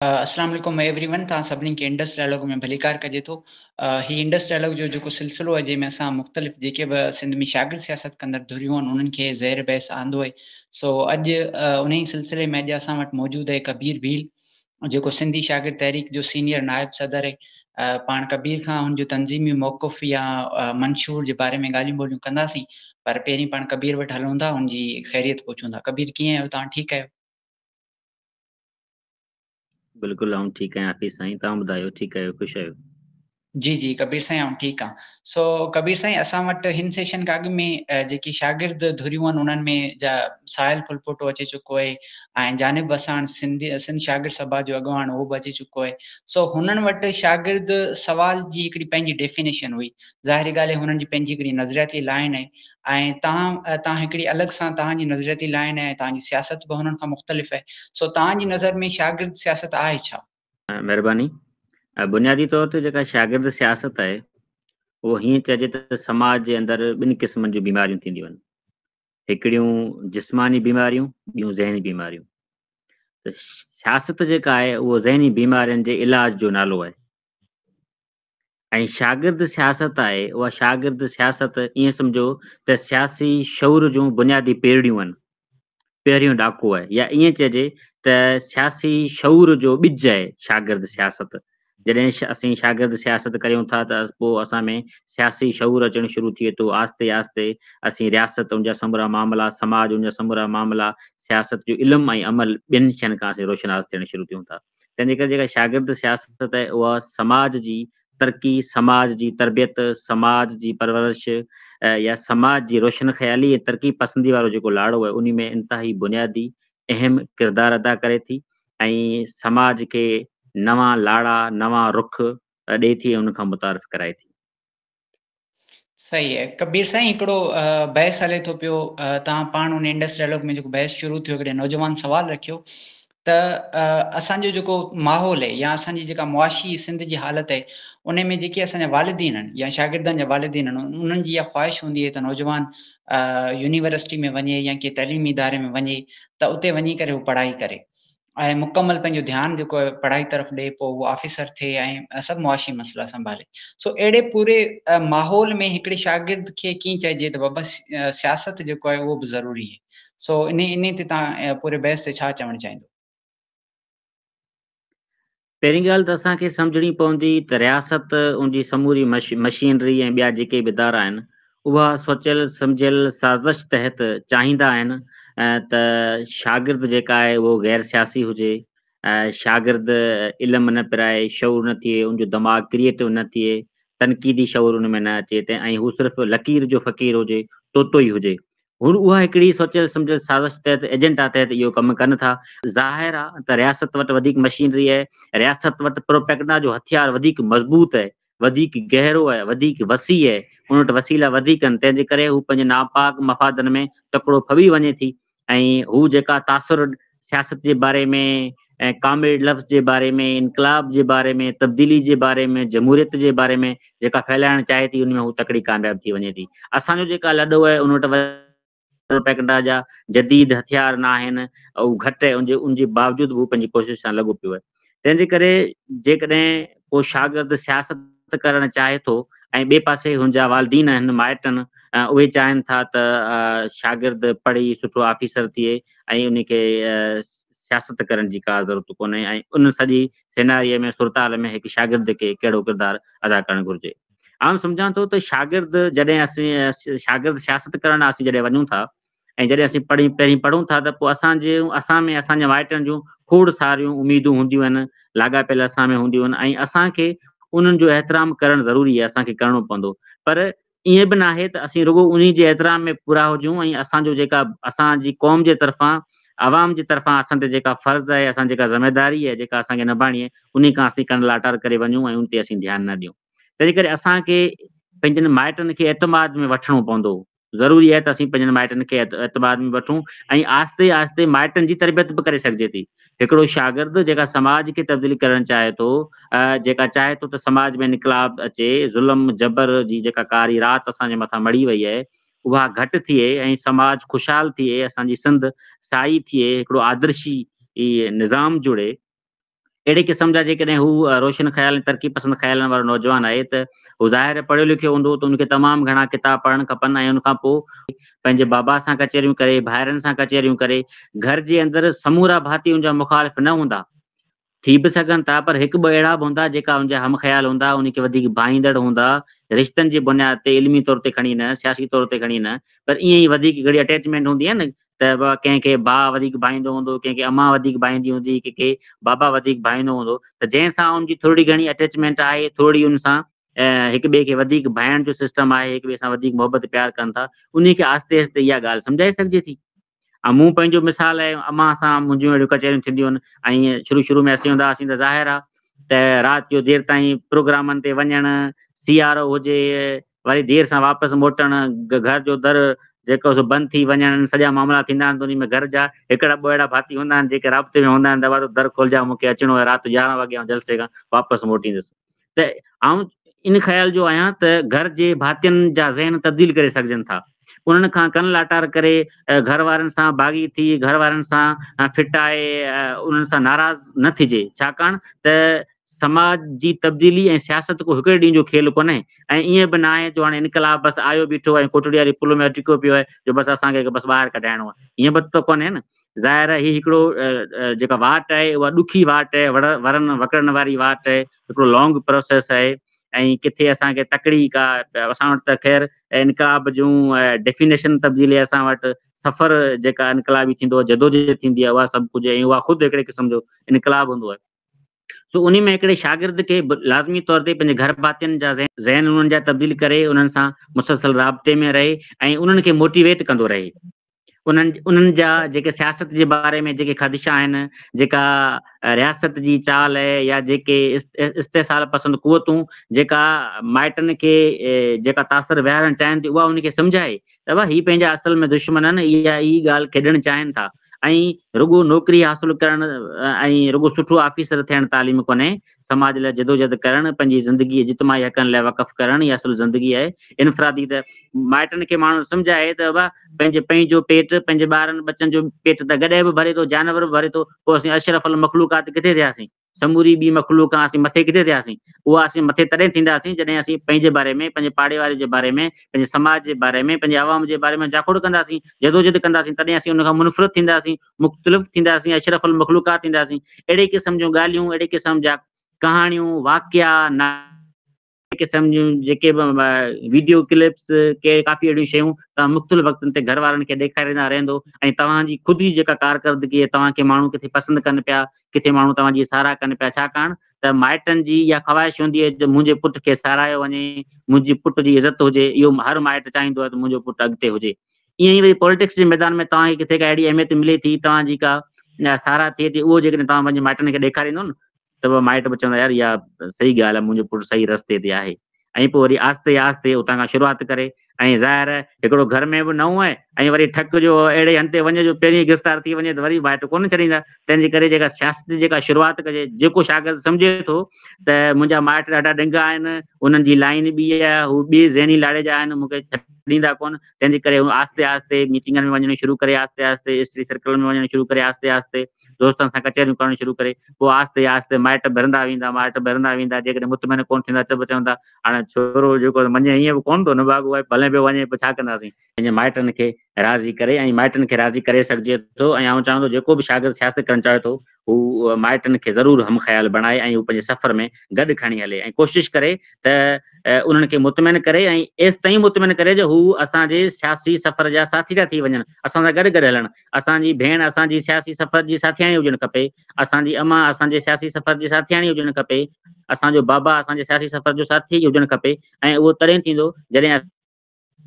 अस्सलाम वालेकुम एवरीवन तव्हां सभिनी खे इंडस डायलॉग में भलीकार कजे थो। ही इंडस डायलॉग जो जेको सिलसिलो आहे जंहिंमें असां मुख़्तलिफ़ जेके बि सिंध में शागिर्द सियासत कंदड़ धुरियूं आहिनि उन्हनि खे ज़ेर बहस आंदो आहे। सो अॼु उन ई सिलसिले में अॼु असां वटि मौजूदु आहे कबीर भील, जेको सिंधी शागिर्द तहरीक जो सीनियर नायब सदर आहे। पाण कबीर खां हुनजो तंज़ीमी मौक़िफ़ या मंशूर जे बारे में ॻाल्हियूं ॿोलियूं कंदासीं, पर पहिरीं पाण कबीर वटि हलूं था, हुनजी ख़ैरियत पुछूं था। कबीर कीअं आहियो तव्हां, ठीकु आहियो? बिल्कुलु आऊं ठीकु आहियां हाफ़िज़ साईं, तव्हां ॿुधायो ठीकु आहियो, ख़ुशि आहियो? जी, जी, कबीर साईं आउं ठीकु आहियां। सो कबीर साईं असां वटि हिन सेशन खां अॻु में जेकी शागिर्द धुरियूं आहिनि उन्हनि में साहिल फुलपोटो अची चुको आहे ऐं जानिब वसाण सिंध शागिर्द सभा जो अॻवान उहो बि अची चुको आहे। सो हुननि वटि शागिर्द सवाल जी हिकिड़ी पंहिंजी डेफिनेशन हुई। ज़ाहिरी ॻाल्हि आहे हुननि जी पंहिंजी हिकिड़ी नज़रियाती लाइन आहे ऐं तव्हां हिकिड़ी अलॻि सां तव्हांजी नज़रियाती लाइन आहे, तव्हांजी सियासत बि हुननि खां मुख़्तलिफ़ आहे। सो तव्हांजी नज़र में शागिर्द सियासत आहे छा? महिरबानी। बुनियादी तौर ते जेका शागिर्द सियासत आहे उहो हीअं चइजे त समाज जे अंदरि ॿिनि क़िस्मनि जूं बीमारियूं थींदियूं आहिनि। हिकिड़ियूं जिस्मानी बीमारियूं, ॿियूं ज़हनी बीमारियूं। त सियासत जेका आहे उहो ज़हनी बीमारियुनि जे इलाज जो नालो आहे ऐं शागिर्द सियासत आहे उहा शागिर्द सियासत ईअं सम्झो त सियासी शऊर जूं बुनियादी पेरड़ियूं आहिनि, पहिरियों ॾाको आहे, या ईअं चइजे त सियासी शऊर जो ॿिज आहे शागिर्द सियासत। जॾहिं असीं शागिर्द सियासत करियूं था त पोइ असां में सियासी शऊर अचणु शुरू थिए थो। आहिस्ते आहिस्ते असीं रियासत उन जा समूरा मामला, समाज उन जा समूरा मामला, सियासत जो इल्मु ऐं अमल ॿिनि शयुनि खां असीं रोशनास थियणु शुरू थियूं था। तंहिंजे करे जेका शागिर्द सियासत आहे उहा समाज जी तरक़ी, समाज जी तरबियत, समाज जी परवरिश या समाज जी रोशन ख़्याली ऐं तरक़ी पसंदी वारो जेको लाड़ो आहे उन में इंतिहाई बुनियादी अहम किरदारु अदा करे थी ऐं समाज खे नवां लाड़ा, नवां रुख ॾिए थी ऐं उनखां मुतारिफ़ कराए थी। सही आहे। कबीर साईं हिकिड़ो बहस हले थो पियो, तव्हां पाण हुन इंडस डायलॉग में जेको बहस शुरू थियो हिकिड़े नौजवान सवाल रखियो त असांजो जेको माहौल आहे या असांजी जेका मुआशी सिंध जी हालत आहे उन में जेके असांजा वालिदीन आहिनि या शागिर्दनि जा वालिदीन आहिनि उन्हनि जी इहा ख़्वाहिश हूंदी आहे त नौजवान यूनिवर्सिटी में वञे या कंहिं तइलीमी इदारे में वञे त उते वञी करे हू पढ़ाई करे ऐं मुकमल पंहिंजो ध्यानु जेको आहे पढ़ाई तरफ़ ॾिए, पोइ उहो ऑफिसर थिए ऐं सभु मुआशी मसइला संभाले। सो अहिड़े पूरे माहौल में हिकिड़े शागिर्द खे कीअं चइजे त बाबा सियासत जेको आहे उहो बि ज़रूरी आहे। सो इन ते तव्हां पूरे बहस ते छा चवणु चाहींदो? पहिरीं ॻाल्हि त असांखे सम्झणी पवंदी त रियासत उनजी समूरी मशीनरी ऐं ॿिया जेके बि इदारा आहिनि उहा सोचियल सम्झियल साज़िश तहत चाहींदा आहिनि त शागिर्द जेका आहे उहो गैर सियासी हुजे, शागिर्द इल्मु न पिराए, शऊर न थिए, उनजो दिमाग़ क्रिएटिव न थिए, तनक़ीदी शऊर उन में न अचे त ऐं हू सिर्फ़ु लकीर जो फ़क़ीर हुजे, तोतो ई हुजे। उहा हिकिड़ी सोचियल सम्झियल साज़िश तहत एजेंडा तहत इहो कमु कनि था। ज़ाहिर आहे त रियासत वटि वधीक मशीनरी आहे, रियासत वटि प्रोपेगंडा जो हथियार वधीक मज़बूत आहे, वधीक गहरो आहे, वधीक वसी आहे, उन वटि वसीला वधीक आहिनि। तंहिंजे करे हू पंहिंजे नापाक मफ़ादनि में तकिड़ो फवी वञे थी ऐं हू जेका तासुर सियासत जे बारे में ऐं कामिल लफ़्ज़ जे बारे में, इनकलाब जे बारे में, तब्दीली जे बारे में, जमहूरियत जे बारे में जेका फैलाइणु चाहे थी उन में हू तकिड़ी कामयाबु थी वञे थी। असांजो जेका लॾो आहे उन वटि प्रोपेगंडा जा जदीद हथियार न आहिनि, ऐं घटि आहे, उनजे बावजूदि हू पंहिंजी कोशिशि सां लॻो पियो आहे। तंहिंजे करे जेकॾहिं को शागिर्द सियासत करणु चाहे थो ऐं ॿिए पासे हुनजा वालिदीन आहिनि, माइट आहिनि, उहे चाहिनि था त शागिर्द पढ़ी सुठो ऑफिसर थिए ऐं उनखे सियासत करण जी का ज़रूरत कोन्हे ऐं उन सॼी सिनारीअ में सूरताल में हिकु शागिर्द खे कहिड़ो किरदारु अदा करणु घुरिजे। आउं सम्झां थो त शागिर्द जॾहिं असीं शागिर्द सियासत करणु असीं जॾहिं वञूं था ऐं जॾहिं असीं पहिरीं पढ़ूं था त पोइ असां में असांजे माइटनि जूं खोड़ सारियूं उमीदूं हूंदियूं आहिनि, लाॻापियल असां में हूंदियूं आहिनि ऐं असांखे उन्हनि जो एतिराम करणु ज़रूरी आहे, असांखे करिणो पवंदो। पर ईअं बि न आहे त असीं रुॻो उन जे एतिराम में पूरा हुजूं ऐं असांजो जेका असांजी क़ौम जे तरफ़ां, आवाम जे तरफ़ां असां ते जेका फ़र्ज़ु आहे, असां जेका ज़िमेदारी आहे जेका असांखे निभाइणी आहे उन खां असीं कन लाटार करे वञूं ऐं उन ते असीं ध्यानु न ॾियूं। तंहिंजे करे असांखे पंहिंजनि माइटनि खे एतमाद में वठिणो पवंदो। ज़रूरी आहे त असीं पंहिंजनि माइटनि खे एतमाद में वठूं ऐं आहिस्ते आहिस्ते माइटनि जी तरबियत बि करे सघिजे थी। हिकिड़ो शागिर्द जेका समाज खे तब्दील करणु चाहे थो, जेका चाहे थो त समाज में इनकलाब अचे, ज़ुल्म जबर जी जेका कारी राति असांजे मथां मड़ी वई आहे उहा घटि थिए ऐं समाज ख़ुशहाल थिए, असांजी सिंध साई थिए, हिकिड़ो आदर्शी निज़ाम जुड़े, अहिड़े क़िस्म जा जेकॾहिं हू रोशन ख़्याल ऐं तरक़ी पसंदि ख़्यालनि वारो नौजवान आहे त हू ज़ाहिर पढ़ियो लिखियो हूंदो त उनखे तमामु घणा किताब पढ़णु खपनि ऐं उनखां पोइ पंहिंजे बाबा सां कचहरियूं करे, भाइरनि सां कचहरियूं करे, घर जे अंदरि समूरा भाती उनजा मुख़ालिफ़ न हूंदा, थी बि सघनि था, पर हिकु ॿ अहिड़ा बि हूंदा जेका उनजा हम ख़्याल हूंदा, उनखे वधीक भाईंदड़ हूंदा, रिश्तनि जी बुनियाद ते, इल्मी तौर ते खणी न, सियासी तौर ते खणी न, पर ईअं ई वधीक घणी अटैचमेंट हूंदी आहे न, त कंहिंखे भाउ वधीक भाईंदो हूंदो, कंहिंखे अम्मा वधीक भाईंदी हूंदी, कंहिंखे बाबा वधीक भाईंदो हूंदो, त जंहिंसां उनजी थोरी घणी अटैचमेंट आहे, थोरी उन सां हिक ॿिए खे वधीक भाइण जो सिस्टम आहे, हिक ॿिए सां वधीक मोहबत प्यार कनि था, उन खे आहिस्ते आहिस्ते इहा ॻाल्हि सम्झाए सघिजे थी। ऐं मूं पंहिंजो मिसाल आहे, अम्मा सां मुंहिंजियूं अहिड़ियूं कचहरियूं थींदियूं आहिनि, ऐं शुरू में असीं हूंदा हुआसीं त ज़ाहिर आहे त राति जो देरि ताईं प्रोग्रामनि ते वञणु, सियारो हुजे, वरी देरि सां वापसि मोटणु, घर जो दर जेको सो बंदि थी वञनि, सॼा मामला थींदा आहिनि, त उन में घर जा हिकिड़ा ॿ अहिड़ा भाती हूंदा आहिनि जेके राब्ते में हूंदा आहिनि, दबा दर खोलिजा, मूंखे अचिणो आहे, राति 11 वॻे ऐं जलसे खां वापसि मोटींदुसि। त आउं इन ख़्याल जो आहियां त घर जे भातियुनि जा ज़हन तब्दील करे सघिजनि था। उन्हनि खां कन लाटार करे घर वारनि सां बाग़ी थी, घर वारनि सां फिटाए, उन्हनि सां नाराज़ न थिजे, छाकाणि त समाज जी तब्दीली ऐं सियासत को हिकिड़े ॾींहं जो खेल कोन्हे, ऐं ईअं बि न आहे जो हाणे इनकलाब बसि आयो बीठो ऐं कोठड़ी वारी पुल में अटिको पियो आहे जो बसि असांखे बसि ॿाहिरि कढाइणो आहे, ईअं बि त कोन्हे न। ज़ाहिर आहे ही हिकिड़ो जेका वाट आहे उहा ॾुखी वाट आहे, वरनि वकड़नि वारी वाट आहे, हिकिड़ो लॉन्ग प्रोसेस आहे, ऐं किथे असांखे तकड़ी का असां वटि त ख़ैर इनकलाब जूं डेफिनेशन तब्दीली असां वटि, सफ़र जेका इनकलाबी थींदो आहे, जदोजहद थींदी आहे, उहा सभु कुझु, ऐं उहा ख़ुदि हिकिड़े क़िस्म जो इनकलाब हूंदो आहे। सो उन में हिकिड़े शागिर्द खे लाज़मी तौर ते पंहिंजे घर भातियुनि जा ज़हन उन्हनि जा तब्दील करे, उन्हनि सां मुसलसल राब्ते में रहे ऐं उन्हनि खे मोटिवेट कंदो रहे। उन्हनि जा जेके सियासत जे बारे में जेके ख़दशा आहिनि, जेका रियासत जी चाल आहे, या जेके इस्तेसाल पसंदि क़ुवतूं जेका माइटनि खे जेका तासिर विहारणु चाहिनि थी, उहा उनखे सम्झाए त भई हीअ पंहिंजा असल में दुश्मन आहिनि, इहा ई ॻाल्हि खेॾणु चाहिनि था, ऐं रुॻो नौकिरी हासिलु करणु ऐं रुॻो सुठो ऑफिसर थियणु तालीम कोन्हे, समाज लाइ जदोजहद करणु, पंहिंजी ज़िंदगी इज्तिमाही हक़नि लाइ वक़फ़ करणु, इहा असुल ज़िंदगी आहे। इनफ़रादी त माइटनि खे माण्हू सम्झाए त पंहिंजो पेट, पंहिंजे ॿारनि बच्चनि जो पेट त गॾे बि भरे थो, जानवर बि भरे थो, पोइ असीं अशरफुल मख़लूक़ात किथे थियासीं, समूरी ॿी मख़लूक़ खां असीं मथे किथे थियासीं? उहा असीं मथे तॾहिं थींदासीं जॾहिं असीं पंहिंजे बारे में, पंहिंजे पाड़े वारे जे बारे में, पंहिंजे समाज जे बारे में, पंहिंजे आवाम जे बारे में जाखोड़ कंदासीं, जदोजहद कंदासीं, तॾहिं असीं उनखां मुनफ़रत थींदासीं, मुख़्तलिफ़ थींदासीं, अशरफुल मख़लूक़ात थींदासीं। अहिड़े क़िस्म जूं ॻाल्हियूं, अहिड़े क़िस्म जा कहाणियूं, वाक़िया, क़िस्म जूं जेके बि वीडियो क्लिप्स के काफ़ी अहिड़ियूं शयूं तव्हां मुख़्तलिफ़ वक़्तनि ते घर वारनि खे ॾेखारींदा रहंदो, ऐं तव्हांजी ख़ुदि जी जेका कारकर्दगी आहे, तव्हांखे माण्हू किथे पसंदि कनि पिया, किथे माण्हू तव्हांजी साराह कनि पिया, छाकाणि त माइटनि जी इहा ख़्वाहिश हूंदी आहे त मुंहिंजे पुट खे साराहियो वञे, मुंहिंजी पुट जी इज़त हुजे, इहो हर माइट चाहींदो आहे त मुंहिंजो पुटु अॻिते हुजे। ईअं ई वरी पॉलिटिक्स जे मैदान में तव्हांखे किथे का अहिड़ी अहमियत मिले थी, तव्हांजी का साराह थिए थी, उहो जेकॾहिं तव्हां पंहिंजे माइटनि खे ॾेखारींदो न, त पोइ माइट बि चवंदा यार इहा सही ॻाल्हि आहे, मुंहिंजो पुटु सही रस्ते ते आहे, ऐं पोइ वरी आस्ते आस्ते उतां खां शुरूआति करे, ऐं ज़ाहिर हिकिड़ो घर में बि नओं आहे, ऐं वरी ठक जो अहिड़े हंध ते वञे जो पहिरीं गिरफ़्तार थी वञे त वरी माइट कोन छॾींदा। तंहिंजे करे जेका सियासत जी जेका शुरूआति कजे, जेको शागिर्द सम्झे थो त मुंहिंजा माइट ॾाढा ॾंगा आहिनि, उन्हनि जी लाइन ॿी आहे, हू ॿी ज़हनी लाड़े जा आहिनि, मूंखे छॾींदा कोन, तंहिंजे करे हू आस्ते आस्ते मीटिंगनि में वञणु शुरू करे, आस्ते आस्ते स्त्री सर्कल में वञणु शुरू करे, आस्ते आस्ते दोस्तनि सां कचहरियूं करणु शुरू करे, पोइ आस्ते आस्ते माइट भरंदा वेंदा, जेकॾहिं मुतमइन कोन थींदा त बि चवंदा हाणे छोकिरो जेको मञे, ईअं बि कोन थो निभाॻो आहे, भले पियो वञे, पोइ छा कंदासीं, पंहिंजे माइटनि खे राज़ी करे, ऐं माइटनि खे राज़ी करे सघिजे थो। ऐं आउं चवां थो जेको बि शागिर्द सियासत करणु चाहे थो, हू माइटनि खे ज़रूरु हम ख़्याल बणाए, ऐं हू पंहिंजे सफ़र में गॾु खणी हले, ऐं कोशिशि करे त उन्हनि खे मुतमिन करे, ऐं एसि ताईं मुतमिन करे जो हू असांजे सियासी सफ़र जा साथी था थी वञनि, असां सां गॾु हलनि। असांजी भेण असांजी सियासी सफ़र जी साथियाणी हुजणु खपे, असांजी अम्मा असांजे सियासी सफ़र जी साथियाणी हुजणु खपे, असांजो बाबा असांजे सियासी सफ़र जो साथी हुजणु खपे, ऐं उहो तॾहिं थींदो जॾहिं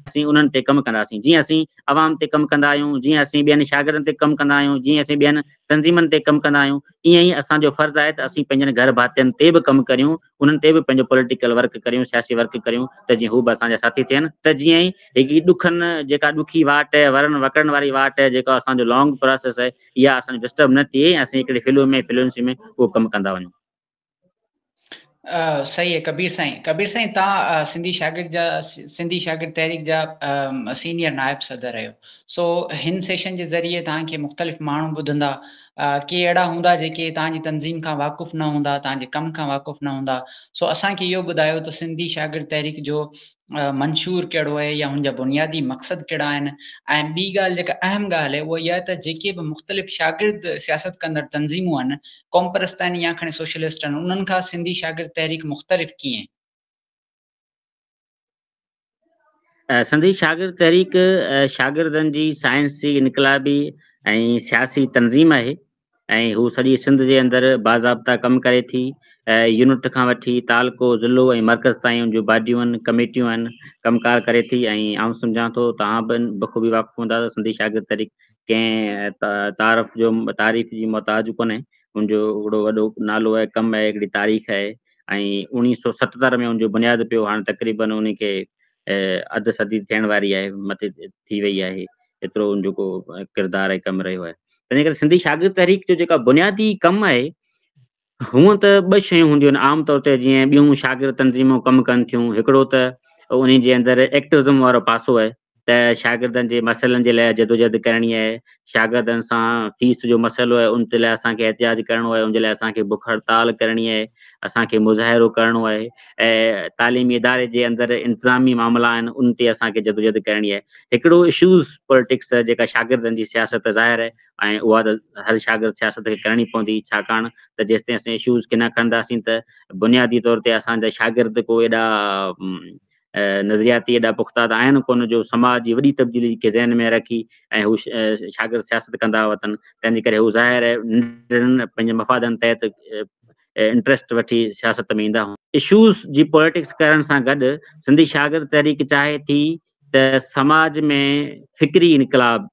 असीं उन्हनि ते कमु कंदासीं, जीअं असीं अवाम ते कमु कंदा आहियूं, जीअं असीं ॿियनि शागिर्दनि ते कमु कंदा आहियूं, जीअं असीं ॿियनि तंज़ीमनि ते कमु कंदा आहियूं, ईअं ई असांजो फ़र्ज़ु आहे त असीं पंहिंजनि घर भातियुनि ते बि कमु करियूं, उन्हनि ते बि पंहिंजो पॉलिटिकल वर्क करियूं, सियासी वर्क करियूं, त जीअं हू बि असांजा साथी थियनि, त जीअं ई हिकिड़ी ॾुखनि जेका ॾुखी वाट आहे, वरनि वकड़नि वारी वाट आहे, जेका असांजो लॉन्ग प्रोसेस आहे, इहा असांजो डिस्टर्ब न थिए, असीं हिकिड़ी फिल्म में उहो कमु कंदा वञूं। सही है कबीर साईं तव्हां सिंधी शागिर्द तहरीक जा सीनियर नायब सदर आहियो। सो हिन सेशन जे ज़रिए तव्हांखे मुख़्तलिफ़ माण्हू ॿुधंदा, के अहिड़ा हूंदा जेके तव्हांजी तंज़ीम खां वाक़ुफ़ न हूंदा, तव्हांजे कम खां वाक़ुफ़ न हूंदा। सो असांखे इहो ॿुधायो त सिंधी शागिर्द तहरीक जो मंशूर कहिड़ो आहे या हुन जा बुनियादी मक़सद कहिड़ा आहिनि। ऐं ॿी ॻाल्हि जेका अहम ॻाल्हि आहे उहा इहा आहे त जेके बि मुख़्तलिफ़ शागिर्द सियासत कंदड़ तंज़ीमूं आहिनि, कॉमपरस्तानी या खणे सोशलिस्ट आहिनि, उन्हनि खां सिंधी शागिर्द तहरीक मुख़्तलिफ़ कीअं? सिंधी शागिर्द तहरीक शागिर्दनि जी साइंसी इनकलाबी ऐं सियासी तंज़ीम आहे ऐं हू सॼी सिंध जे अंदरि बाज़ाब्ता कमु करे थी। यूनिट खां वठी तालको ज़िलो ऐं मर्कज़ ताईं उन जूं बाडियूं आहिनि, कमेटियूं आहिनि, कमकार करे थी। ऐं आउं सम्झां थो तव्हां बि बख़ूबी वाक़ुफ़ हूंदा त सिंधी शागिर्द तहरीक कंहिं तारीफ़ जी मोहताज कोन्हे। उनजो हिकिड़ो वॾो नालो आहे, कमु आहे, हिकिड़ी तारीख़ आहे। ऐं 1977 में उनजो बुनियादु पियो। हाणे तक़रीबन उनखे अधु सदी थियण वारी आहे, मथे थी वई आहे। एतिरो उनजो को किरदारु ऐं कमु रहियो आहे। तंहिंजे करे सिंधी शागिर्द तहरीक जो जेका बुनियादी कमु आहे, हूअं त ॿ शयूं हूंदियूं आहिनि आम तौर ते जीअं ॿियूं शागिर्द तंज़ीमूं कमु कनि थियूं। हिकिड़ो त उन जे अंदरि एक्टिविज़म वारो पासो आहे त शागिर्दनि जे मसइलनि जे लाइ जदोजहद करणी आहे। शागिर्दनि सां फीस जो मसइलो आहे, उन ते लाइ असांखे एहतिजाज करिणो आहे, उन जे लाइ असांखे बुख हड़ताल करणी आहे, असांखे मुज़ाहिरो करिणो आहे। ऐं तालीमी इदारे जे अंदरि इंतिज़ामी मामला आहिनि, उन ते असांखे जदोजहद करणी आहे। हिकिड़ो इशूज़ पॉलिटिक्स जेका शागिर्दनि जी सियासत ज़ाहिर आहे, ऐं उहा त हर शागिर्द सियासत खे करणी पवंदी। छाकाणि त जेसिताईं असां इशूज़ खे न खणंदासीं त बुनियादी तौर ते असांजा शागिर्द को एॾा नज़रियाती एॾा पुख़्ता त आहिनि कोन जो समाज जी वॾी तब्दीली खे ज़हन में रखी ऐं हू शागिर्द सियासत कंदा वतन। तंहिंजे करे हू ज़ाहिर आहे पंहिंजे मफ़ादनि तहत इंट्रस्ट वठी सियासत में ईंदा हुआ। इशूज़ जी पॉलिटिक्स करण सां गॾु सिंधी शागिर्द तहरीक चाहे थी त समाज में फ़िक्री इनकलाब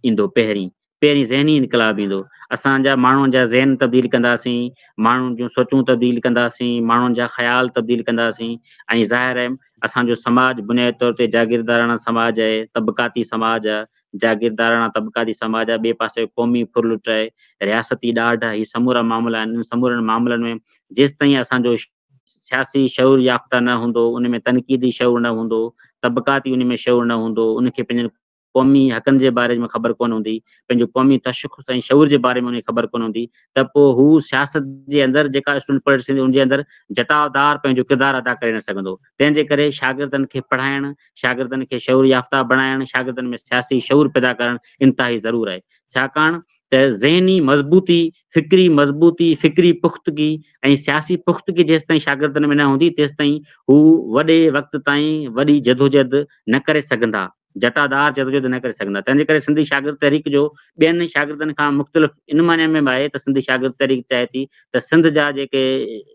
ईंदो। पहिरीं ज़हनी इनकलाब ईंदो। असांजा माण्हुनि जा ज़हन तब्दील कंदासीं, माण्हुनि जूं सोचूं तब्दील कंदासीं, माण्हुनि जा ख़्याल तब्दील कंदासीं। ऐं ज़ाहिर आहे असांजो समाज बुनियादी तौर ते जागीरदाराना समाज आहे, तबक़ाती समाज आहे। जागीरदाराना तबक़ाती समाज आहे, ॿिए पासे क़ौमी फुरलुट आहे, रियासती ॾाढ आहे। ही समूरा मामला आहिनि। इन समूरनि मामलनि में जेसिताईं असांजो सियासी शऊर याफ़्ता न हूंदो, उन में तनक़ीदी शऊर न हूंदो, तबक़ाती उन में शऊर न हूंदो, उनखे पंहिंजनि क़ौमी हक़नि जे बारे में ख़बर कोन हूंदी, पंहिंजो क़ौमी तशख़ुस ऐं शऊर जे बारे में उनखे ख़बर कोन हूंदी, त पोइ हू सियासत जे अंदरि जेका स्टूडेंट पॉलिटिक्स थींदी उनजे अंदरि जटावदार पंहिंजो किरदारु अदा करे न सघंदो। तंहिंजे करे शागिर्दनि खे पढ़ाइणु, शागिर्दनि खे शऊर याफ़्ता बणाइणु, शागिर्दनि में सियासी शऊर पैदा करणु इंतिहाई ज़रूरु आहे। छाकाणि त ज़हनी मज़बूती, फ़िक्री मज़बूती, फ़िक्री पुख़्तगी ऐं सियासी पुख़्तगी जेसिताईं शागिर्दनि में न हूंदी, तेसिताईं हू वॾे वक़्त ताईं वॾी जदोजहद न करे सघंदा, जटादार जदोजहद न करे सघंदा। तंहिंजे करे सिंधी शागिर्द तहरीक जो ॿियनि शागिर्दनि खां मुख़्तलिफ़ इन माने में आहे त सिंधी शागिर्द तहरीक चाहे थी त सिंध जा जेके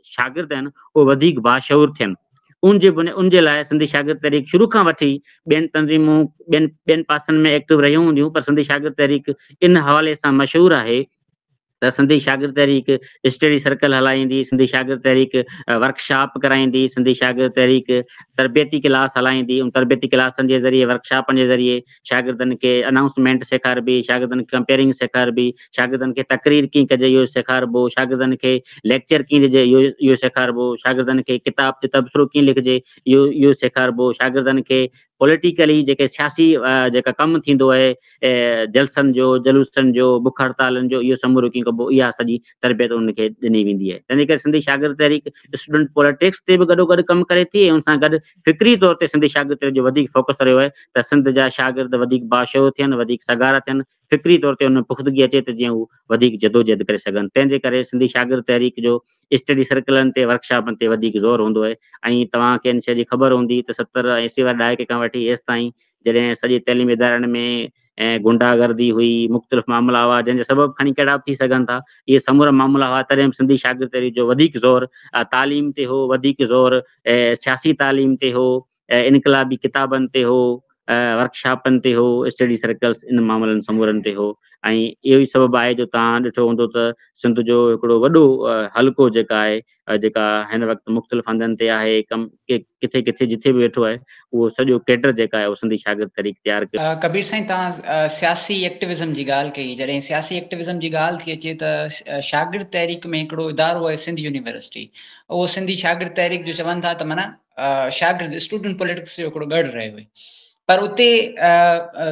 शागिर्द आहिनि उहे वधीक बाशऊर थियनि। उन जे लाइ सिंधी शागिर्द तहरीक शुरू खां वठी ॿियनि तंज़ीमूं ॿियनि पासनि में एक्टिव रहियूं हूंदियूं, पर सिंधी शागिर्द तहरीक इन हवाले सां मशहूरु आहे त सिंधी शागिर्द तहरीक स्टडी सर्कल हलाईंदी, सिंधी शागिर्द तहरीक वर्कशॉप कराईंदी, सिंधी शागिर्द तहरीक तरबियती क्लास हलाईंदी। उन तरबियती क्लासनि जे ज़रिए, वर्कशॉपनि जे ज़रिए शागिर्दनि खे अनाउंसमेंट सेखारिबी, शागिर्दनि खे कंपेयरिंग सेखारिबी, शागिर्दनि खे तक़रीर कीअं कजे इहो सेखारिबो, शागिर्दनि खे लेक्चर कीअं ॾिजे इहो सेखारिबो, शागिर्दनि खे किताब ते तबसरो कीअं लिखिजे इहो सेखारिबो, शागिर्दनि खे पॉलिटिकली जेके सियासी जेका कमु थींदो आहे जलसनि जो, जलूसनि जो, बुख हड़तालनि जो, इहो समूरो कीअं कबो, इहा सॼी तरबियत उनखे ॾिनी वेंदी आहे। तंहिंजे करे सिंधी शागिर्द तहरीक स्टूडेंट पॉलिटिक्स ते बि गॾोगॾु कमु करे थी ऐं उन सां गॾु फ़िक्री तौर ते सिंधी शागिर्द तहरीक जो वधीक फोकस रहियो आहे त सिंध जा शागिर्द वधीक बाशऊर थियनि, वधीक सगारा थियनि, फ़िक्री तौर ते उन में पुख़्तगी अचे त जीअं हू वधीक जदोजहद करे सघनि। तंहिंजे करे सिंधी शागिर्द तहरीक जो स्टडी सर्कलनि ते, वर्कशॉपनि ते वधीक ज़ोर हूंदो आहे। ऐं तव्हांखे इन शइ जी ख़बर हूंदी त 70-80 वारे ॾहाके खां वठी हेसि ताईं जॾहिं सॼे तइलीमी इदारनि में गुंडागर्दी हुई, मुख़्तलिफ़ मामला हुआ जंहिंजे सबबु खणी कहिड़ा बि थी सघनि था, इहे समूरा मामला हुआ, तॾहिं बि सिंधी शागिर्द तहरीक जो वधीक ज़ोर तालीम ते हो, वधीक ज़ोर सियासी तालीम ते हो, इनकलाबी किताबनि ते हो, वर्कशॉपनि ते हो, स्टडी सर्कल्स इन मामलनि समूरनि ते हो। ऐं इहो ई सबबु आहे जो तव्हां ॾिठो हूंदो त सिंध जो हिकिड़ो वॾो हल्को जेका आहे जेका हिन वक़्तु मुख़्तलिफ़ हंधनि ते आहे, किथे किथे जिथे बि वेठो आहे, उहो सॼो कैडर जेका आहे उहो सिंधी शागिर्द तहरीक तयारु कयो। कबीर साईं, तव्हां सियासी एक्टिविज़म जी ॻाल्हि कई। जॾहिं सियासी एक्टिविज़म जी ॻाल्हि थी अचे त शागिर्द तहरीक में हिकिड़ो इदारो आहे सिंध यूनिवर्सिटी। उहो सिंधी शागिर्द तहरीक जो चवनि था त माना शागिर्द स्टूडेंट पॉलिटिक्स जो हिकिड़ो गढ़ रहियो आहे। पर उते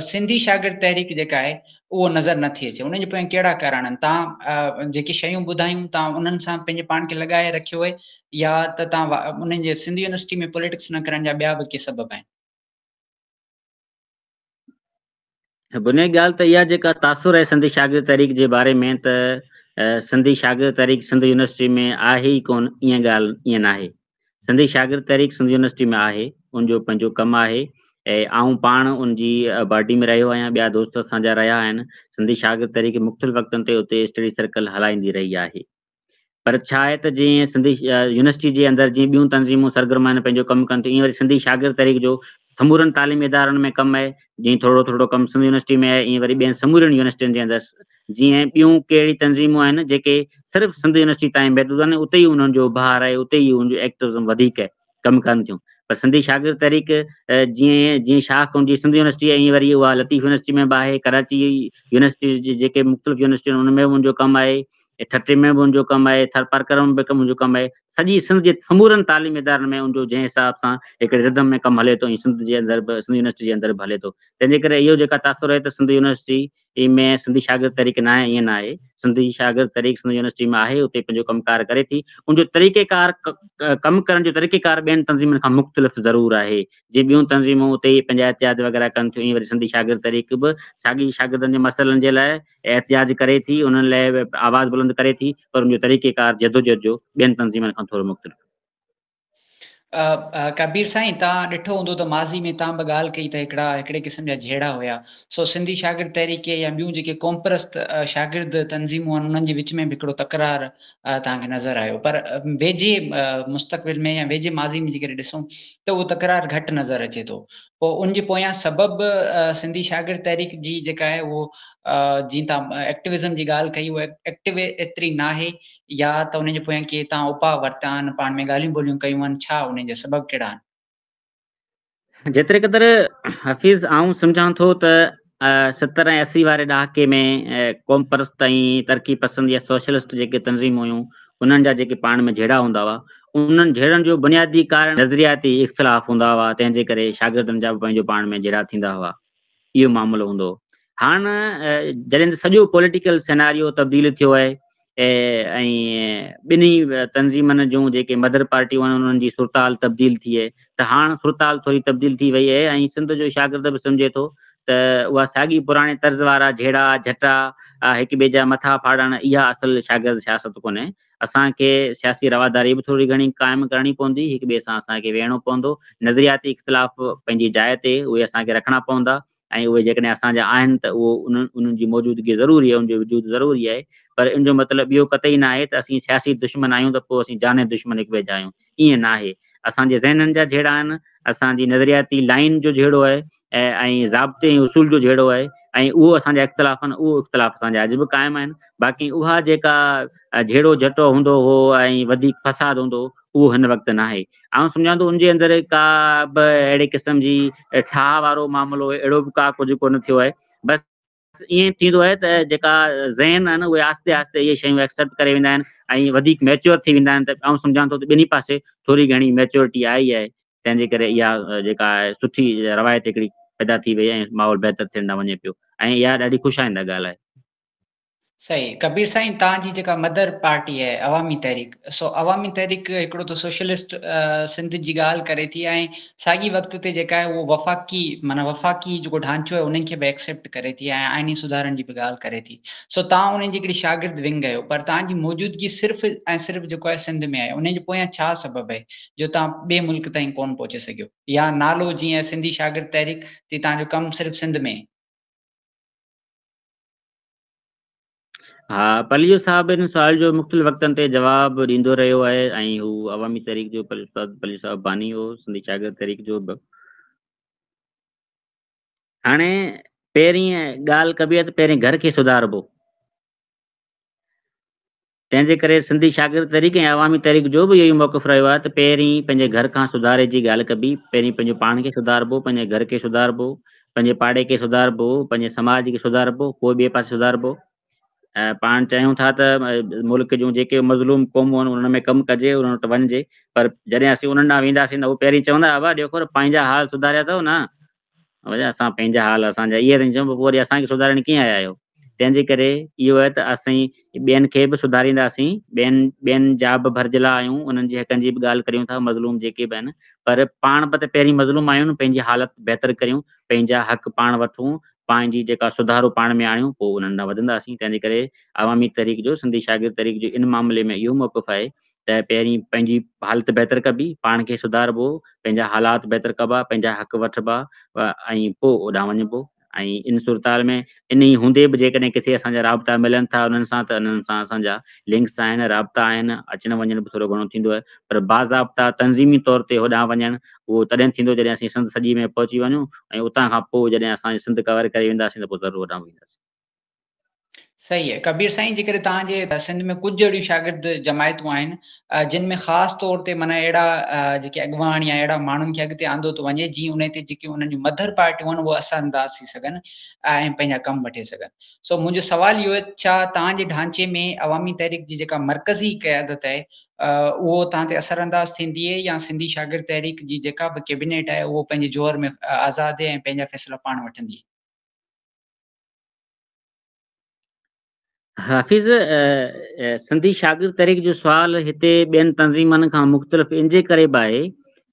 सिंधी शागिर्द तहरीक जेका आहे उहो नज़र नथी अचे। उन जे पोयां कहिड़ा कारण आहिनि? तव्हां जेके शयूं ॿुधायूं तव्हां उन्हनि सां पंहिंजे पाण खे लॻाए रखियो आहे, या त तव्हां उन्हनि जे सिंधी यूनिवर्सिटी में पॉलिटिक्स न करण जा ॿिया बि के सबब आहिनि? बुनियादी ॻाल्हि त इहा जेका तासुर आहे सिंधी शागिर्द तहरीक जे बारे में, त सिंधी शागिर्द तहरीक सिंध यूनिवर्सिटी में आहे ई कोन, ईअं ॻाल्हि ईअं नाहे। सिंधी शागिर्द तहरीक सिंध यूनिवर्सिटी में आहे, उनजो पंहिंजो कमु आहे, ऐं आउं पाण उनजी बॉडी में रहियो आहियां, ॿिया दोस्त असांजा रहिया आहिनि। सिंधी शागिर्द तहरीक मुख़्तलिफ़ वक़्तनि ते उते स्टडी सर्कल हलाईंदी रही आहे। पर छा आहे त जीअं सिंधी यूनिवर्सिटी जे अंदरि जीअं ॿियूं तंज़ीमूं सरगर्म आहिनि, पंहिंजो कमु कनि थियूं, ईअं वरी सिंधी शागिर्द तहरीक जो समूरनि तालीमी इदारनि में कमु आहे। जीअं थोरो थोरो कमु सिंध यूनिवर्सिटी में आहे, ईअं वरी ॿियनि समूरनि यूनिवर्सिटियुनि जे अंदरि जीअं ॿियूं कहिड़ी तंज़ीमूं आहिनि जेके सिर्फ़ु सिंध यूनिवर्सिटी ताईं महदूद आहिनि, उते ई उन्हनि जो भार आहे, उते ई उनजो एक्टिविज़म वधीक आहे, कमु कनि थियूं। पर सिंधी शागिर्द तहरीक जीअं जीअं शाख हुनजी सिंध यूनिवर्सिटी आहे, ईअं वरी उहा लतीफ़ यूनिवर्सिटी में बि आहे, कराची यूनिवर्सिटी जी जेके मुख़्तलिफ़ यूनिवर्सिटियूं आहिनि उनमें बि उनजो कमु आहे, ठटे में बि उनजो कमु आहे, थरपारकर में बि उनजो कमु आहे। सॼी सिंध जे समूरनि तालीमी इदारनि में उनजो जंहिं हिसाब सां हिकिड़े रिदम में कमु हले थो, ऐं सिंध जे अंदरि बि सिंध यूनिवर्सिटी जे अंदरि बि हले थो। तंहिंजे करे इहो जेका तासुर आहे त सिंध यूनिवर्सिटी में सिंधी शागिर्द तहरीक न आहे, ईअं न आहे। सिंधी शागिर्द तहरीक सिंध यूनिवर्सिटी में आहे, उते पंहिंजो कमुकार करे थी। उनजो तरीक़ेकार कमु करण जो तरीक़ेकार ॿियनि तंज़ीमुनि खां मुख़्तलिफ़ ज़रूरु आहे। जीअं ॿियूं तंज़ीमूं उते पंहिंजा एहतियाज वग़ैरह कनि थियूं, ईअं वरी सिंधी शागिर्द तहरीक बि साॻी शागिर्दनि जे मसइलनि जे लाइ एहतियाज करे थी, उन्हनि लाइ आवाज़ बुलंद करे थी, पर उनजो तरीक़ेकार जदोजहद जो ॿियनि तंज़ीमनि खां थोरो मुख़्तलिफ़। कबीर साईं, तव्हां ॾिठो हूंदो त माज़ी में तव्हां बि ॻाल्हि कई त हिकिड़े क़िस्म जा जहिड़ा हुया। सो सिंधी शागिर्द तहरीक या ॿियूं जेके क़ौमपरस्त शागिर्द तंज़ीमूं आहिनि, उन्हनि जे विच में बि हिकिड़ो तकरार तव्हांखे नज़र आयो। पर वेझे मुस्तक़बिल में या वेझे माज़ी में जेकॾहिं ॾिसूं त उहो तकरार घटि नज़र अचे थो। पोइ उनजे पोयां सबबु सिंधी शागिर्द तहरीक जी जेका आहे उहो जीअं तव्हां एक्टिविज़म जी ॻाल्हि कई, उहा एक्टिव एतिरी नाहे, या त उन जे पोयां के तव्हां उपाउ वरिता आहिनि, पाण में ॻाल्हियूं ॿोलियूं कयूं आहिनि, छा उन जा सबब कहिड़ा आहिनि? जेतिरे क़दुरु हफ़ीज़ आउं सम्झां थो त 70 ऐं 80 वारे ॾहाके में क़ौम परस्त ऐं तरक़ी पसंद या सोशलिस्ट जेके तंज़ीमूं हुयूं, उन्हनि जा जेके पाण में जहिड़ा हूंदा हुआ, उन्हनि जहिड़नि जो बुनियादी कारण नज़रियाती इख़्तिलाफ़ हूंदा हुआ, तंहिंजे करे शागिर्दनि जा बि पंहिंजो पाण में जहिड़ा थींदा हुआ। इहो मामलो हूंदो हो। हाणे जॾहिं सॼो पॉलिटिकल सिनेरियो तब्दील थियो आहे, ऐं ॿिन्ही तंज़ीमनि जूं जेके मदर पार्टियूं आहिनि उन्हनि जी सुरताल तब्दील थी आहे, त हाणे सुरताल थोरी तब्दील थी वई आहे, ऐं सिंध जो शागिर्द बि सम्झे थो त उहा साॻी पुराणे तर्ज़ वारा जहिड़ा झटा हिक ॿिए जा मथा फाड़ण, इहा असुलु शागिर्द सियासत कोन्हे। असांखे सियासी रवादारी बि थोरी घणी क़ाइमु करणी पवंदी, हिक ॿिए सां असांखे वेहणो पवंदो, नज़रियाती इख़्तिलाफ़ पंहिंजी जाइ ते उहे असांखे रखणा पवंदा, ऐं उहे जेकॾहिं असांजा आहिनि त उहो उन्हनि जी मौजूदगी ज़रूरी आहे, उनजो वजूद ज़रूरी आहे। पर इन जो मतिलबु इहो कतई न आहे त असीं सियासी दुश्मन आहियूं त पोइ असीं जाने दुश्मन हिक ॿिए जा आहियूं, ईअं न आहे। असांजे ज़हननि जा जहिड़ा आहिनि, असांजी नज़रियाती लाइन जो जहिड़ो आहे, ऐं ज़ाब्ते ऐं उसूल जो जहिड़ो आहे, ऐं उहो असांजा इख़्तिलाफ़ आहिनि, उहो इख़्तिलाफ़ असांजा अॼु बि क़ाइमु आहिनि। बाक़ी उहा जेका जहिड़ो झटो हूंदो हो ऐं वधीक फसाद हूंदो, उहो हिन वक़्तु न आहे। आउं सम्झां थो उनजे अंदरि का बि अहिड़े क़िस्म जी ठाह वारो मामिलो, अहिड़ो बि का कुझु कोन थियो आहे। बसि ईअं थींदो आहे त जेका ज़हन आहिनि उहे आहिस्ते आहिस्ते इहे शयूं एक्सेप्ट करे वेंदा आहिनि, ऐं वधीक मैच्योर थी वेंदा आहिनि। त आउं सम्झां थो त ॿिन्ही पासे थोरी घणी मैच्योरिटी आई आहे, तंहिंजे करे इहा जेका आहे सुठी रवायत हिकिड़ी पैदा थी वई, ऐं माहौल बहितर थींदा वञे पियो, ऐं इहा ॾाढी ख़ुशाईंदा ॻाल्हि आहे। सही। कबीर साईं, तव्हांजी जेका मदर पार्टी आहे अवामी तहरीक, सो अवामी तहरीक हिकिड़ो त सोशलिस्ट सिंध जी ॻाल्हि करे थी, ऐं साॻी वक़्त ते जेका आहे उहो वफ़ाक़ी जेको ढांचो आहे उन्हनि खे बि एक्सेप्ट करे थी, ऐं आइनी सुधारनि जी बि ॻाल्हि करे थी। सो तव्हां उन्हनि जी हिकिड़ी शागिर्द विंग आहियो, पर तव्हांजी मौजूदगी सिर्फ़ु ऐं सिर्फ़ु जेको आहे सिंध में आहे। उन जे पोयां छा सबबु आहे जो तव्हां ॿिए मुल्क ताईं कोन पहुची सघियो, या नालो जीअं सिंधी शागिर्द तहरीक ते तव्हांजो कमु सिर्फ़ु सिंध में? हा, पलीअ साहिब हिन सुवाल जो मुख़्तलिफ़ वक़्तनि ते जवाबु ॾींदो रहियो आहे, ऐं हू अवामी तहरीक जो पली साहिब बानी हो, सिंधी शागिर्द तहरीक जो बि। हाणे पहिरीं ॻाल्हि कबी आहे त पहिरीं घर खे सुधारबो। तंहिंजे करे सिंधी शागिर्द तहरीक ऐं अवामी तहरीक जो बि इहो ई मौक़िफ़ रहियो आहे त पहिरीं पंहिंजे घर खां सुधारे जी ॻाल्हि कबी। पहिरीं पंहिंजो पाण खे सुधारबो, पंहिंजे घर खे सुधारबो, पंहिंजे पाड़े खे सुधारबो, पंहिंजे समाज खे सुधारबो, पोइ ॿिए पासे सुधारबो। पाण चाहियूं था त मुल्क जूं जेके मज़लूम क़ौमूं आहिनि उन्हनि में कमु कजे, उन्हनि वटि वञिजे, पर जॾहिं असीं उन्हनि ॾांहुं वेंदासीं त उहे पहिरीं चवंदा अवा ॾेखो पंहिंजा हाल सुधारिया अथव न, असां पंहिंजा हाल असांजा इहे त चऊं, पोइ वरी असांखे सुधारण कीअं आया आहियो। तंहिंजे करे इहो आहे त असीं ॿियनि खे बि सुधारींदासीं, ॿियनि जा बि भरिजिला आहियूं, उन्हनि जे हक़नि जी बि ॻाल्हि करियूं था, मज़लूम जेके बि आहिनि, पर पाण बि त पहिरीं मज़लूम आहियूं, पंहिंजी हालत बहितर करियूं, पंहिंजा हक़ पाण वठूं, पंहिंजी जेका सुधारो पाण में आणियूं, पोइ उन्हनि ॾांहुं वधंदासीं। तंहिंजे करे अवामी तहरीक जो, सिंधी शागिर्द तहरीक जो इन मामले में इहो मौक़िफ़ आहे त पहिरीं पंहिंजी हालत बहितर कबी, पाण खे सुधारबो, पंहिंजा हालात बहितर कबा, पंहिंजा हक़ वठिबा, ऐं पोइ ओॾां वञिबो। ऐं इन सूरताल में इन ई हूंदे बि जेकॾहिं किथे असांजा राब्ता मिलनि था उन्हनि सां, त उन्हनि सां असांजा लिंक्स आहिनि, राब्ता आहिनि, अचण वञण बि थोरो घणो थींदो आहे, पर बाज़ाब्ता तंज़ीमी तौर ते होॾां वञणु उहो तॾहिं थींदो जॾहिं असीं सिंध सॼी में पहुची वञूं, ऐं उतां खां पोइ जॾहिं असां सिंध कवर करे वेंदासीं त पोइ ज़रूरु होॾां वेंदासीं। सही है कबीर साईं, जेकॾहिं तव्हांजे सिंध में कुझु अहिड़ियूं शागिर्द जमायतूं आहिनि जिन में ख़ासि तौर ते माना अहिड़ा जेके अॻुवान या अहिड़ा माण्हुनि खे अॻिते आंदो थो वञे जीअं उन ते जेके उन्हनि जूं मदर पार्टियूं आहिनि उहे असरअंदाज़ थी सघनि ऐं पंहिंजा कम वठे सघनि। सो मुंहिंजो सवाल इहो आहे, छा तव्हांजे ढांचे में अवामी तहरीक जी जेका मरकज़ी क़यादत आहे उहो तव्हां ते असरअंदाज़ थींदी आहे, या सिंधी शागिर्द तहरीक जी जेका बि कैबिनेट आहे उहो पंहिंजे जोर में आज़ादु आहे ऐं पंहिंजा फ़ैसिला पाण वठंदी आहे? हाफ़िज़, सिंधी शागिर्द तहरीक जो सुवाल हिते ॿियनि तंज़ीमनि खां मुख़्तलिफ़ इन जे करे बि आहे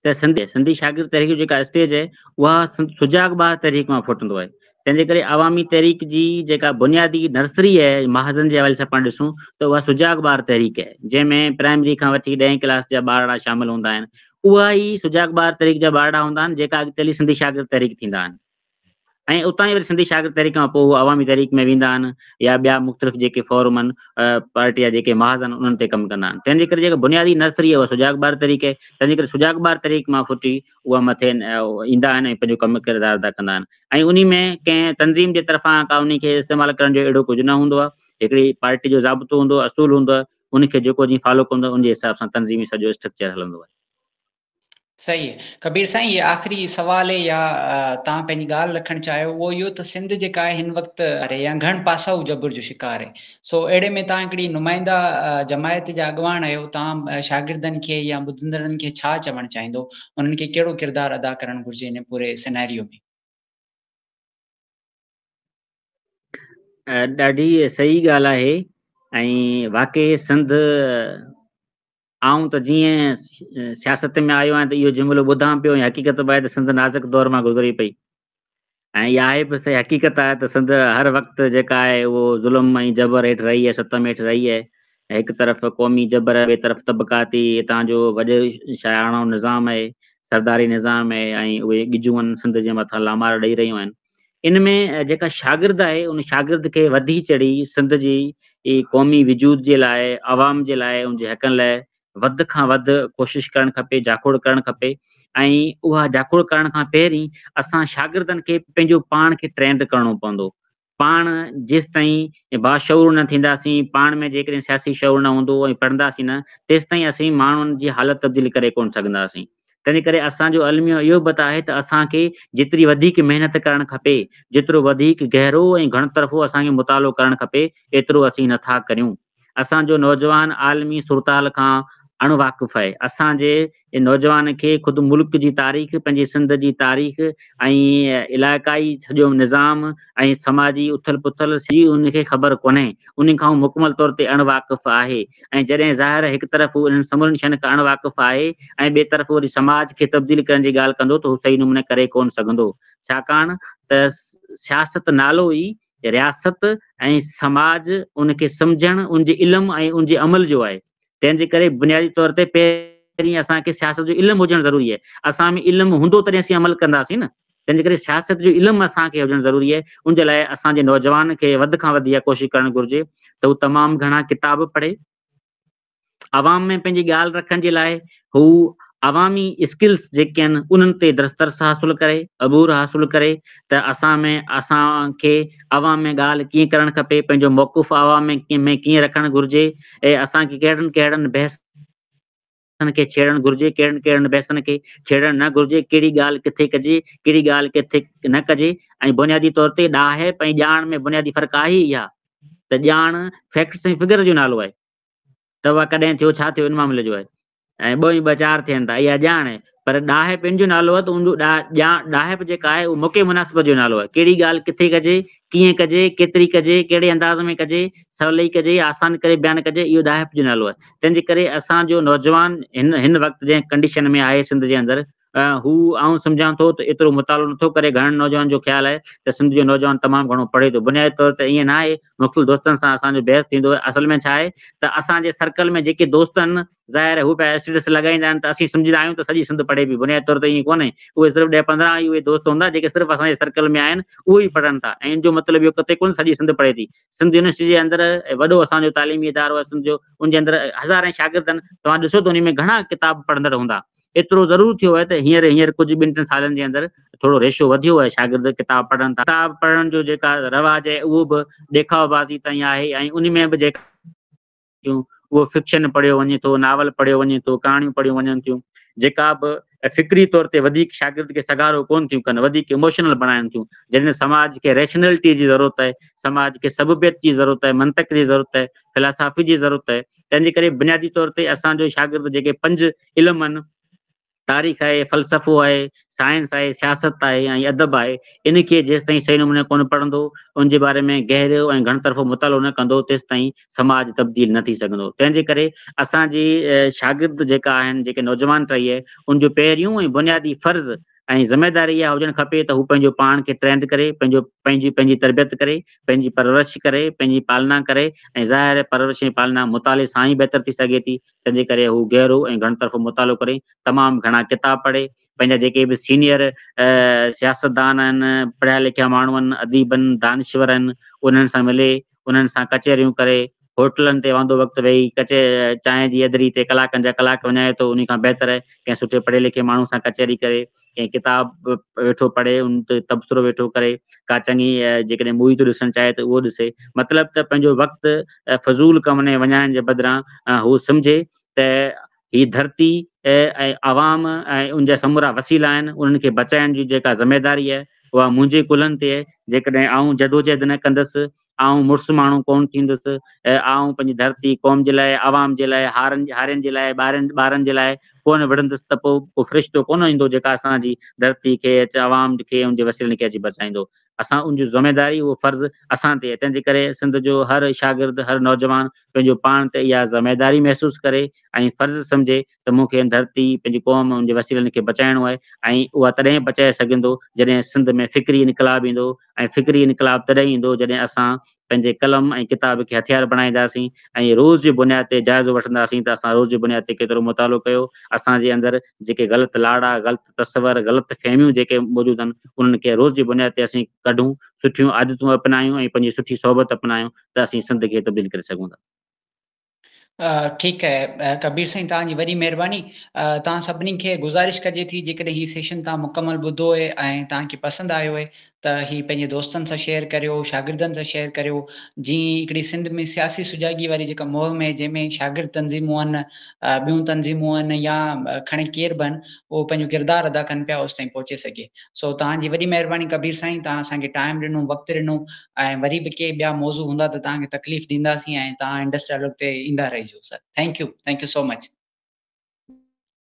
त सिंधी शागिर्द तहरीक जो जेका स्टेज आहे उहा सुजागबाज़ तहरीक मां फुटंदो आहे। तंहिंजे करे अवामी तहरीक जी जेका बुनियादी नर्सरी आहे महाज़न जे हवाले सां पाण ॾिसूं त उहा सुजागबाज़ तहरीक आहे, जंहिंमें प्राइमरी खां वठी 10वीं क्लास जा ॿारड़ा शामिल हूंदा आहिनि। उहा ई सुजागबाज़ तहरीक जा ॿारड़ा हूंदा आहिनि जेका अॻिते हली सिंधी शागिर्द तहरीक थींदा आहिनि, ऐं उतां ई वरी सिंधी शागिर्द तहरीक खां पोइ अवामी तहरीक में वेंदा आहिनि, या ॿिया मुख़्तलिफ़ जेके फॉर्म आहिनि पार्टी जा जेके महाज़ आहिनि उन्हनि ते कमु कंदा आहिनि। तंहिंजे करे जेका बुनियादी नर्सरी आहे उहा सुजागबाज़ तहरीक आहे। तंहिंजे करे सुजागबाज़ तहरीक मां फुटी उहा मथे ईंदा आहिनि ऐं पंहिंजो कमु किरदारु अदा कंदा आहिनि, ऐं उन में कंहिं तंज़ीम जे तरफ़ां का उन खे इस्तेमालु करण जो अहिड़ो कुझु न हूंदो आहे। हिकिड़ी पार्टी जो ज़ाब्तो हूंदो आहे, असूल हूंदो आहे, उनखे जेको जीअं फॉलो कंदो उन जे हिसाब सां तंज़ीमी सॼो स्ट्रक्चर हलंदो आहे। सही है कबीर साईं, ये आख़िरी सवाल है या तव्हां पंहिंजी ॻाल्हि रखणु चाहियो उहो इहो त सिंध जेका आहे हिन वक़्तु या घण पासाऊ जबर जो शिकार आहे। सो अहिड़े में तव्हां हिकिड़ी नुमाइंदा जमायत जा अॻुवान आहियो, तव्हां शागिर्दनि खे या ॿुधंदड़नि खे छा चवणु चाहींदो, उन्हनि खे कहिड़ो किरदारु अदा करणु घुरिजे इन पूरे सिनेरियो में? ॾाढी सही ॻाल्हि आहे, ऐं वाक़ई सिंध आऊं त जीअं सियासत में आयो आहियां त इहो जुमिलो ॿुधां पियो, ऐं हक़ीक़त बि आहे त सिंध नाज़ुक दौर मां गुज़री पई, ऐं इहा आहे बि सही हक़ीक़त आहे त सिंध हर वक़्तु जेका आहे उहो ज़ुल्म ऐं जबर हेठि रही आहे, सतम हेठि रही आहे। हिकु तरफ़ क़ौमी जबर, ॿिए तरफ़ तबक़ाती हितां जो वॾे शायाणो निज़ाम आहे, सरदारी निज़ाम आहे, ऐं उहे गिजूं आहिनि सिंध जे मथां लामार ॾेई रहियूं आहिनि। इन में जेका शागिर्द आहे उन शागिर्द खे वधी चढ़ी सिंध जी क़ौमी वजूद जे लाइ, आवाम जे लाइ, उनजे हक़नि लाइ वधि खां वधि कोशिशि करणु खपे, जाखोड़ करणु खपे। ऐं उहा जाखोड़ करण खां पहिरीं असां शागिर्दनि खे पंहिंजो पाण खे ट्रेंड करिणो पवंदो। पाण जेसि ताईं बाशऊर न थींदासीं, पाण में जेकॾहिं सियासी शऊर न हूंदो ऐं पढ़ंदासीं न, तेसि ताईं असीं माण्हुनि जी हालत तब्दील करे कोन सघंदासीं। तंहिंजे करे असांजो अलमियो इहो बि त आहे त असांखे जेतिरी वधीक महिनत करणु खपे, जेतिरो वधीक गहरो ऐं घणतरफ़ो असांखे मुतालो करणु खपे, एतिरो असीं नथा करियूं। असांजो नौजवान आलमी सुरताल खां अणवाक़ुफ़ आहे। असांजे नौजवान खे ख़ुदि मुल्क जी तारीख़, पंहिंजी सिंध जी तारीख़ ऐं इलाइक़ाई सॼो निज़ाम ऐं समाजी उथल पुथल सॼी उनखे ख़बर कोन्हे, उन खां मुकमल तौर ते अणवाक़ुफ़ आहे। ऐं जॾहिं ज़ाहिर हिकु तरफ़ उन्हनि समूरनि शयुनि खां अणवाक़ुफ़ आहे ऐं ॿिए तरफ़ वरी समाज खे तब्दील करण जी ॻाल्हि कंदो त हू सही नमूने करे कोन सघंदो, छाकाणि त सियासत नालो ई रियासत ऐं समाज उनखे सम्झणु, उनजे इल्मु ऐं उनजे अमल जो आहे। तंहिंजे करे बुनियादी तौर ते पहिरीं असांखे सियासत जो इल्मु हुजणु ज़रूरी आहे। असां में इल्मु हूंदो तॾहिं असीं अमल कंदासीं न। तंहिंजे करे सियासत जो इल्मु असांखे हुजणु ज़रूरी आहे। उनजे लाइ असांजे नौजवान खे वधि खां वधि इहा कोशिशि करणु घुरिजे त हू तमामु घणा किताब पढ़े, आवाम में पंहिंजी ॻाल्हि रखण जे लाइ हू अवामी स्किल्स जेके आहिनि उन्हनि ते दस्तरस हासिलु करे, अबूर हासिलु करे त असांखे अवाम में ॻाल्हि कीअं करणु खपे, पंहिंजो मौक़ुफ़ अवाम में कीअं रखणु घुरिजे, ऐं असांखे कहिड़नि कहिड़नि बहसनि खे छेड़णु घुरिजे, कहिड़नि कहिड़नि बहसनि खे छेड़णु न घुरिजे, कहिड़ी ॻाल्हि किथे कजे, कहिड़ी ॻाल्हि किथे न कजे। ऐं बुनियादी तौर ते ॾाहिप ऐं ॼाण में बुनियादी फ़र्क़ु आहे ई इहा त ॼाण फैक्ट्स ऐं फिगर जो नालो आहे, त उहा कॾहिं थियो, छा थियो, इन मामले जो आहे। ऐं ॿ ई ॿ चारि थियनि था, इहा ॼाण आहे। पर ॾाहिप इन जो नालो आहे, त उनजो ॾाहिप जेका आहे उहो मौक़े मुनासिबत जो नालो आहे। कहिड़ी ॻाल्हि किथे कजे, कीअं कजे, केतिरी कजे, कहिड़े अंदाज़ में कजे, सवलाई कजे, आसान करे बयानु कजे, इहो ॾाहिप जो नालो आहे। तंहिंजे करे असांजो नौजवान हिन वक़्तु जंहिं कंडीशन में आहे सिंध जे अंदरि, हू आउं सम्झां थो त एतिरो मुतालो नथो करे। घणनि नौजवान जो ख़्यालु आहे त सिंध जो नौजवान तमामु घणो पढ़े थो। बुनियादी तौर ते ईअं न आहे, मुख़्तलिफ़ दोस्तनि सां असांजो बहस थींदो आहे। असल में छा आहे त असांजे सर्कल में जेके दोस्त आहिनि, ज़ाहिर आहे हू पिया स्टेटस लॻाईंदा आहिनि त असीं सम्झंदा आहियूं त सॼी सिंध पढ़े पई। बुनियादी तौर ते ईअं कोन्हे, उहे सिर्फ़ु 10-15 ई उहे दोस्त हूंदा जेके सिर्फ़ु असांजे सर्कल में आहिनि, उहे ई पढ़नि था। ऐं इन जो मतिलबु इहो किथे कोन्हे सॼी सिंध पढ़े थी। सिंध यूनिवर्सिटी जे अंदरि वॾो असांजो तालीमी इदारो आहे सिंध जो, उनजे अंदरि हज़ारें शागिर्द आहिनि। तव्हां ॾिसो त उन में घणा किताब पढ़ंदड़ हूंदा। एतिरो ज़रूर थियो आहे त हींअर कुझु 2-3 सालनि जे अंदरि थोरो रेशो वधियो आहे, शागिर्द किताब पढ़नि था। किताब पढ़ण जो जेका रवाज आहे उहो बि ॾेखावबाज़ी ताईं आहे। ऐं उन में बि जेका उहो फिक्शन पढ़ियो वञे थो, नावल पढ़ियो वञे थो, कहाणियूं पढ़ियूं वञनि थियूं, जेका बि फ़िक्री तौर ते वधीक शागिर्द खे सगारो कोन थियूं कनि, वधीक इमोशनल बणाइनि थियूं। जॾहिं समाज खे रैशनैलिटी जी ज़रूरत आहे, समाज खे सबबियत जी ज़रूरत आहे, मंतक जी ज़रूरत आहे, फिलासफ़ी जी ज़रूरत आहे। तंहिंजे करे बुनियादी तौर ते असांजो शागिर्द जेके 5 इल्म आहिनि, तारीख़ आहे, फ़लसफ़ो आहे, साइंस आहे, सियासत आहे ऐं अदब आहे, इन खे जेसिताईं सही नमूने कोन पढ़ंदो, उनजे बारे में गहरो ऐं घणतरफ़ो मुतालो न कंदो, तेसिताईं समाज तब्दील न थी सघंदो। तंहिंजे करे असांजी शागिर्द जेका आहिनि, जेके नौजवान टही आहे, उनजो पहिरियों ऐं बुनियादी फ़र्ज़ ऐं ज़िमेदारी इहा हुजणु खपे त हू पंहिंजो पाण खे ट्रेंड करे, पंहिंजी तरबियत करे, पंहिंजी परवरिश करे, पंहिंजी पालना करे। ऐं ज़ाहिर आहे परवरिश ऐं पालना मुताले सां ई बहितर थी सघे थी। तंहिंजे करे हू गहरो ऐं घणतरफ़ो मुतालो करे, तमामु घणा किताब पढ़े, पंहिंजा जेके बि सीनियर सियासतदान आहिनि, पढ़िया लिखिया माण्हू आहिनि, अदीब आहिनि, दानिश्वर आहिनि, उन्हनि सां मिले, उन्हनि सां कचहरियूं करे, होटलनि ते वांदो वक़्तु वेही चांहि जी अदरी ते कलाकनि जा कलाक वञाए थो, उन खां बहितर आहे कंहिं सुठे पढ़े लिखे माण्हू सां कचहरी करे, कंहिं किताब वेठो पढ़े, उन ते तबसरो वेठो करे, का चङी जेकॾहिं मूवी थो ॾिसणु चाहे त उहो ॾिसे। मतिलबु त पंहिंजो वक़्तु फ़ज़ूल कम में वञाइण जे बदिरां हू सम्झे त ही धरती ऐं अवाम ऐं उनजा समूरा वसीला आहिनि, उन्हनि खे बचाइण जी जेका ज़िमेदारी आहे उहा मुंहिंजे कुल्हनि ते आहे। जेकॾहिं आउं जदोजहद न कंदुसि, आउं मुड़ुसु माण्हू कोन थींदुसि, आउं पंहिंजी धरती क़ौम जे लाइ, अवाम जे लाइ, हारियुनि जे लाइ, ॿारनि जे लाइ कोन विढ़ंदुसि, त पोइ फ़रिश्तो कोन ईंदो जेका असांजी धरती खे, अवाम खे, उनजे वसीलनि खे अची बचाईंदो। असां उनजी ज़िमेदारी, उहो फ़र्ज़ु असां ते आहे। तंहिंजे करे सिंध जो हर शागिर्द, हर नौजवान पंहिंजो पाण ते इहा ज़िमेदारी महसूसु करे ऐं फ़र्ज़ु सम्झे त मूंखे धरती, पंहिंजी क़ौम, उनजे वसीलनि खे बचाइणो आहे। ऐं उहा तॾहिं बचाए सघंदो जॾहिं सिंध में फ़िक्री इनक़लाब ईंदो। ऐं फ़िक्री इनक़लाब तॾहिं ईंदो जॾहिं असां पंहिंजे कलम ऐं किताब खे हथियार बणाईंदासीं ऐं रोज़ जी बुनियाद ते जाइज़ो वठंदासीं त असां रोज़ जी बुनियाद ते केतिरो मुतालो कयो। असांजे अंदरि जेके ग़लति लाड़ा, ग़लति तस्वर, ग़लति फ़हमियूं जेके मौजूदु आहिनि, उन्हनि खे रोज़ जी बुनियाद ते असीं कढूं, सुठियूं आदतूं अपनायूं ऐं पंहिंजी सुठी सोबत अपनायूं, त असीं सिंध खे तब्दील करे सघूं था। ठीकु आहे कबीर साईं, तव्हांजी वॾी महिरबानी। तव्हां सभिनी खे गुज़ारिश कजे थी, जेकॾहिं हीउ सेशन तव्हां मुकमल ॿुधो आहे ऐं तव्हांखे पसंदि आयो आहे त हीउ पंहिंजे दोस्तनि सां शेयर करियो, शागिर्दनि सां शेयर करियो। जीअं हिकिड़ी सिंध में सियासी सुजाॻी वारी जेका मुहिम आहे, जंहिंमें शागिर्द तंज़ीमूं आहिनि, ॿियूं तंज़ीमूं आहिनि, या खणी केर बि आहिनि, उहो पंहिंजो किरदारु अदा कनि पिया, उस ताईं पहुचे सघे। सो तव्हांजी वॾी महिरबानी कबीर साईं, तव्हां असांखे टाइम ॾिनो, वक़्तु ॾिनो। ऐं वरी बि के ॿिया मौज़ू हूंदा त तव्हांखे तकलीफ़ ॾींदासीं ऐं तव्हां इंडस्ट्री ते ईंदा रहिजो sir. Thank you so much.